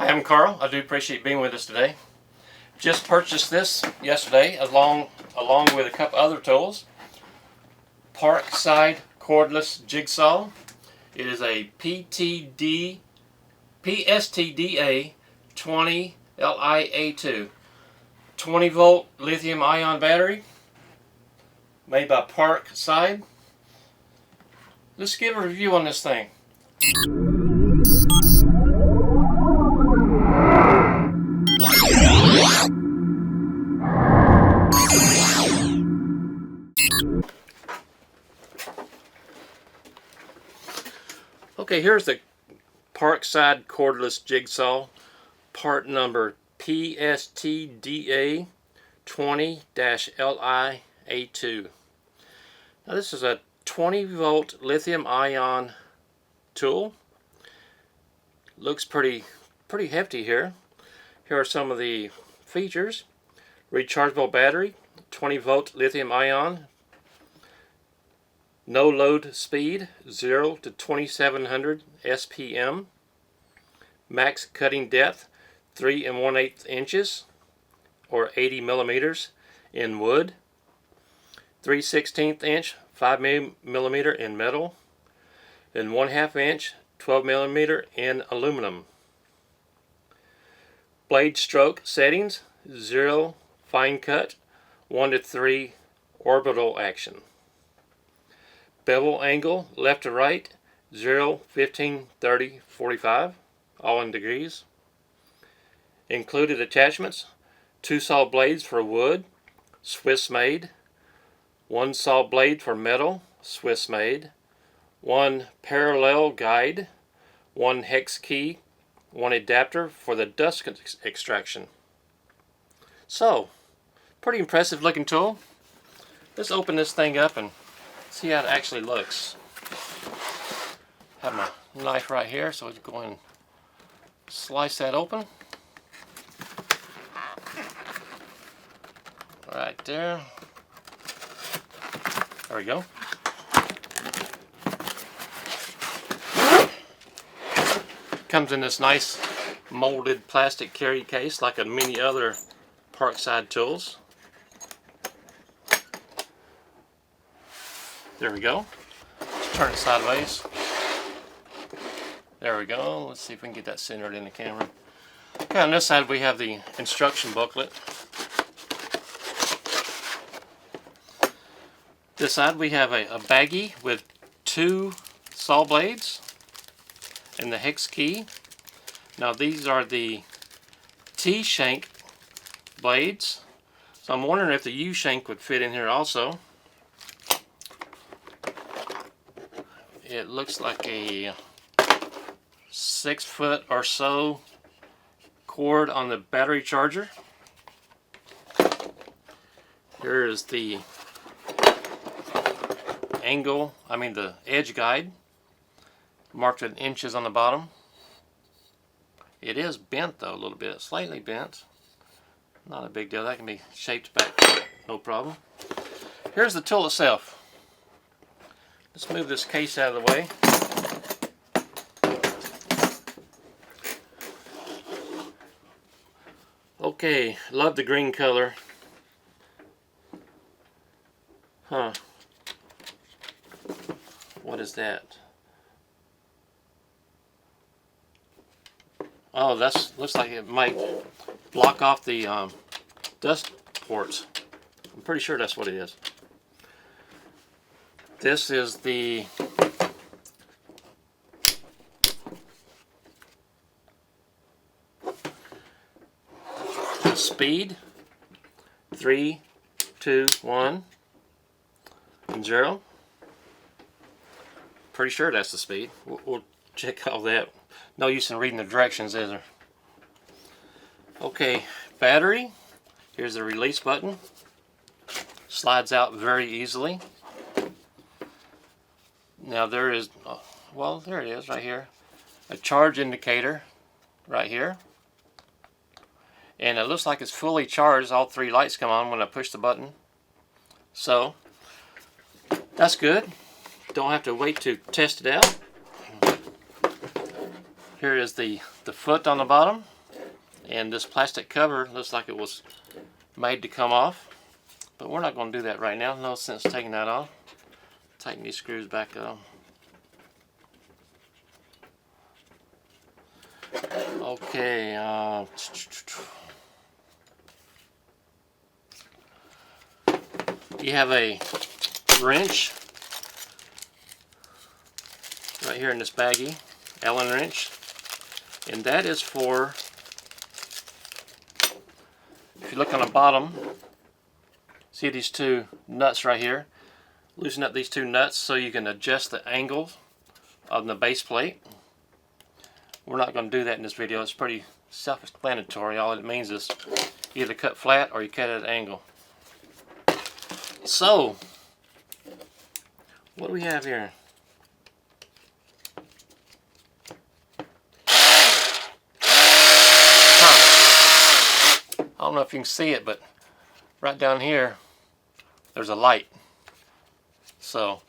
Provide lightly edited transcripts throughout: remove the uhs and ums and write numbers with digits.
I'm Carl. I do appreciate being with us today. Just purchased this yesterday along with a couple other tools. Parkside cordless jigsaw. It is a PSTDA 20 LIA2 20 volt lithium ion battery made by Parkside. Let's give a review on this thing. Okay, here's the Parkside cordless jigsaw, part number PSTDA 20-LIA2. Now this is a 20 volt lithium ion tool. Looks pretty hefty here. Here are some of the features. Rechargeable battery, 20 volt lithium ion. No load speed, 0 to 2700 SPM. Max cutting depth, 3 1/8 inches or 80 millimeters in wood. 3/16 inch, 5 millimeter in metal. And 1/2 inch, 12 millimeter in aluminum. Blade stroke settings, 0 fine cut, 1 to 3 orbital action. Bevel angle left to right, 0, 15, 30, 45, all in degrees. Included attachments, 2 saw blades for wood, Swiss made, 1 saw blade for metal, Swiss made, 1 parallel guide, 1 hex key, 1 adapter for the dust extraction. So, pretty impressive looking tool. Let's open this thing up and see how it actually looks. Have my knife right here, so let's go and slice that open. Right there. There we go. Comes in this nice molded plastic carry case like many other Parkside tools. There we go. Let's turn it sideways. There we go. Let's see if we can get that centered in the camera. Okay, on this side we have the instruction booklet. This side we have a baggie with 2 saw blades and the hex key. Now these are the T-shank blades. So I'm wondering if the U-shank would fit in here also. It looks like a 6 foot or so cord on the battery charger. Here is the the edge guide, marked in inches on the bottom. It is bent though a little bit, slightly bent. Not a big deal, that can be shaped back, no problem. Here's the tool itself. Let's move this case out of the way. Okay, love the green color. Huh. What is that? Oh, looks like it might block off the dust ports. I'm pretty sure that's what it is. This is the speed, 3, 2, 1, and 0. Pretty sure that's the speed. We'll check all that. No use in reading the directions, is there? Okay, battery. Here's the release button. Slides out very easily. Now there is, well, there it is right here. A charge indicator right here. And it looks like it's fully charged. All 3 lights come on when I push the button. So, that's good. Don't have to wait to test it out. Here is the foot on the bottom. And this plastic cover looks like it was made to come off, but we're not going to do that right now. No sense taking that off. Tighten these screws back up. Okay, you have a wrench right here in this baggie, Allen wrench, and that is for, if you look on the bottom, see these two nuts right here. Loosen up these two nuts so you can adjust the angle of the base plate. We're not going to do that in this video. It's pretty self-explanatory. All it means is you either cut flat or you cut at an angle. So, what do we have here? I don't know if you can see it, but right down here there's a light. So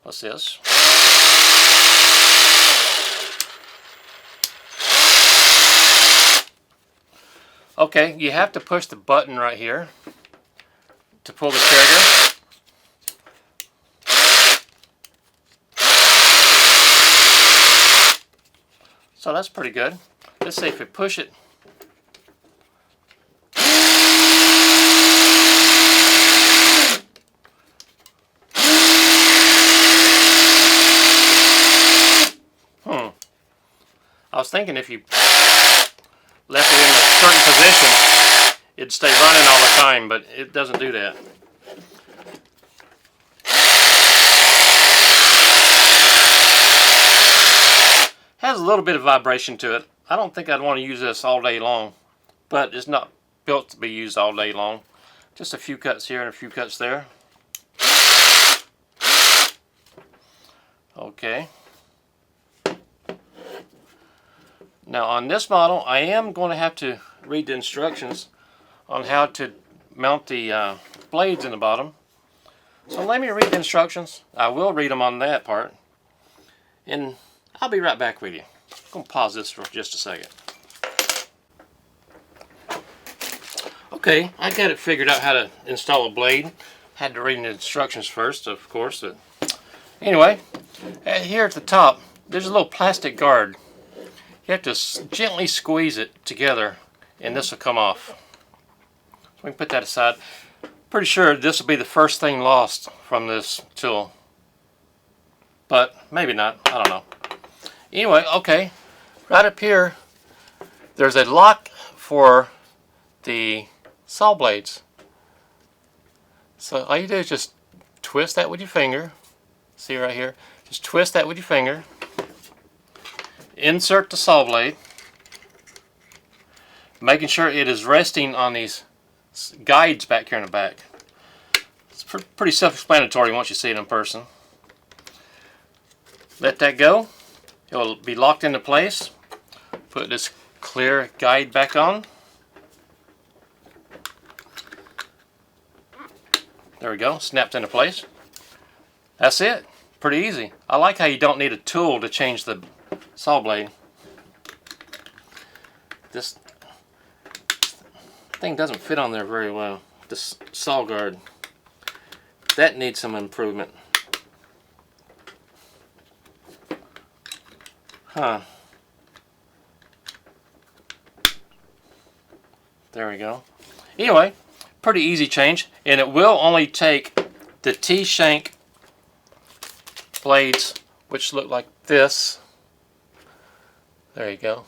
what's this? Okay, you have to push the button right here to pull the trigger. So that's pretty good. Let's see if we push it. I was thinking if you left it in a certain position, it'd stay running all the time, but it doesn't do that. Has a little bit of vibration to it. I don't think I'd want to use this all day long, but it's not built to be used all day long. Just a few cuts here and a few cuts there. Okay. Now on this model, I am going to have to read the instructions on how to mount the blades in the bottom. So let me read the instructions. I will read them on that part, and I'll be right back with you. I'm going to pause this for just a second. Okay, I got it figured out how to install a blade. Had to read the instructions first, of course. But anyway, here at the top, there's a little plastic guard. You have to gently squeeze it together and this will come off. So we can put that aside. Pretty sure this will be the first thing lost from this tool, but maybe not, I don't know. Anyway, okay, right up here there's a lock for the saw blades. So all you do is just twist that with your finger. See right here, just twist that with your finger. Insert the saw blade, making sure it is resting on these guides back here in the back. It's pretty self-explanatory once you see it in person. Let that go. It will be locked into place. Put this clear guide back on. There we go, snapped into place. That's it. Pretty easy. I like how you don't need a tool to change the saw blade. This thing doesn't fit on there very well. This saw guard. That needs some improvement. Huh. There we go. Anyway, pretty easy change, and it will only take the T-shank blades, which look like this. There you go.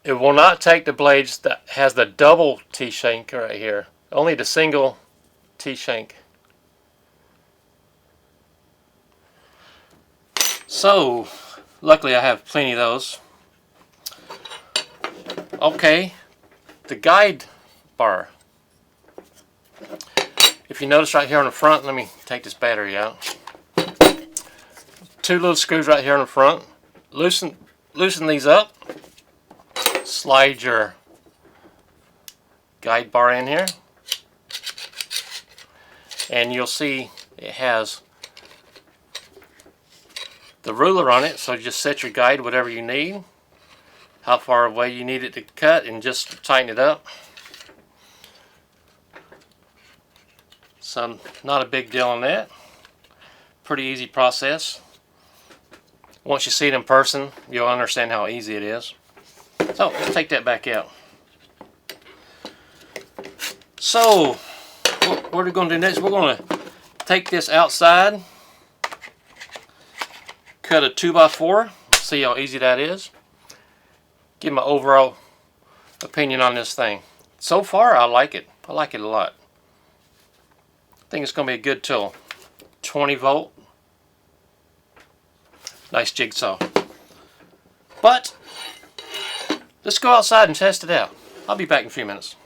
It will not take the blades that has the double T-shank right here. Only the single T-shank. So, luckily I have plenty of those. Okay, the guide bar. If you notice right here on the front, let me take this battery out. Two little screws right here on the front. Loosen these up. Slide your guide bar in here, and you'll see It has the ruler on it, so just set your guide whatever you need, how far away you need it to cut, and just tighten it up. So not a big deal on that. Pretty easy process. Once you see it in person, you'll understand how easy it is. So let's take that back out. So what we're going to do next, we're going to take this outside, cut a 2x4, see how easy that is. Give my overall opinion on this thing. So far, I like it. I like it a lot. I think it's going to be a good tool. 20 volt. Nice jigsaw. But let's go outside and test it out. I'll be back in a few minutes.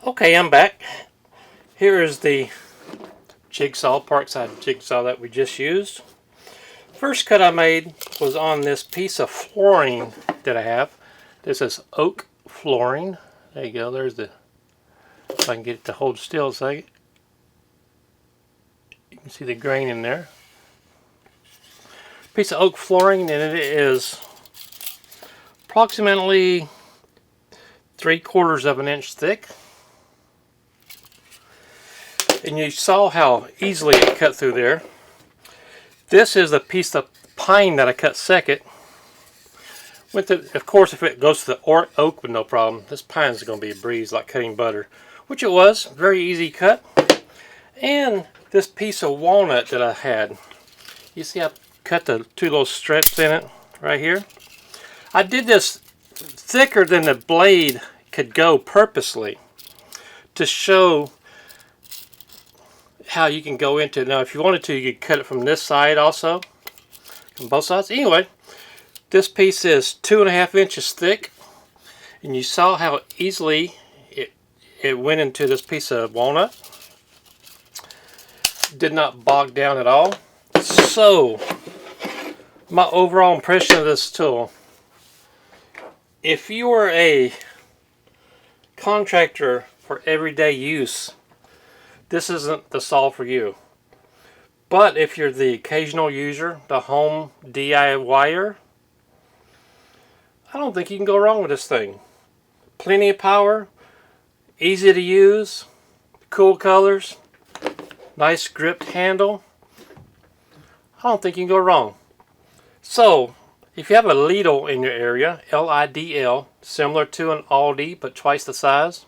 Okay, I'm back. Here is the jigsaw, Parkside jigsaw that we just used. First cut I made was on this piece of flooring that I have. This is oak flooring. There you go. There's the, if I can get it to hold still a second. You can see the grain in there. Piece of oak flooring, and it is approximately 3/4 of an inch thick. And you saw how easily it cut through there. This is a piece of pine that I cut second. Of course, if it goes to the oak with no problem, this pine is going to be a breeze, like cutting butter, which it was. Very easy cut. And this piece of walnut that I had. You see, I cut the two little strips in it right here. I did this thicker than the blade could go purposely to show how you can go into it. Now if you wanted to, you could cut it from this side also, from both sides. Anyway, this piece is 2.5 inches thick, and you saw how easily it went into this piece of walnut. Did not bog down at all. So my overall impression of this tool, if you are a contractor for everyday use, this isn't the saw for you. But if you're the occasional user, the home DIYer, I don't think you can go wrong with this thing. Plenty of power, easy to use, cool colors, nice gripped handle. I don't think you can go wrong. So, if you have a Lidl in your area, L-I-D-L, similar to an Aldi but twice the size,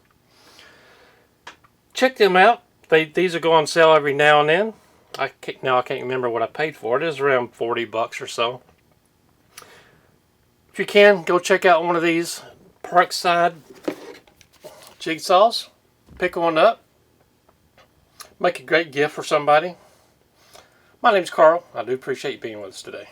check them out. These will go on sale every now and then. I can't remember what I paid for it. It was around 40 bucks or so. If you can, go check out one of these Parkside jigsaws. Pick one up. Make a great gift for somebody. My name's Carl. I do appreciate you being with us today.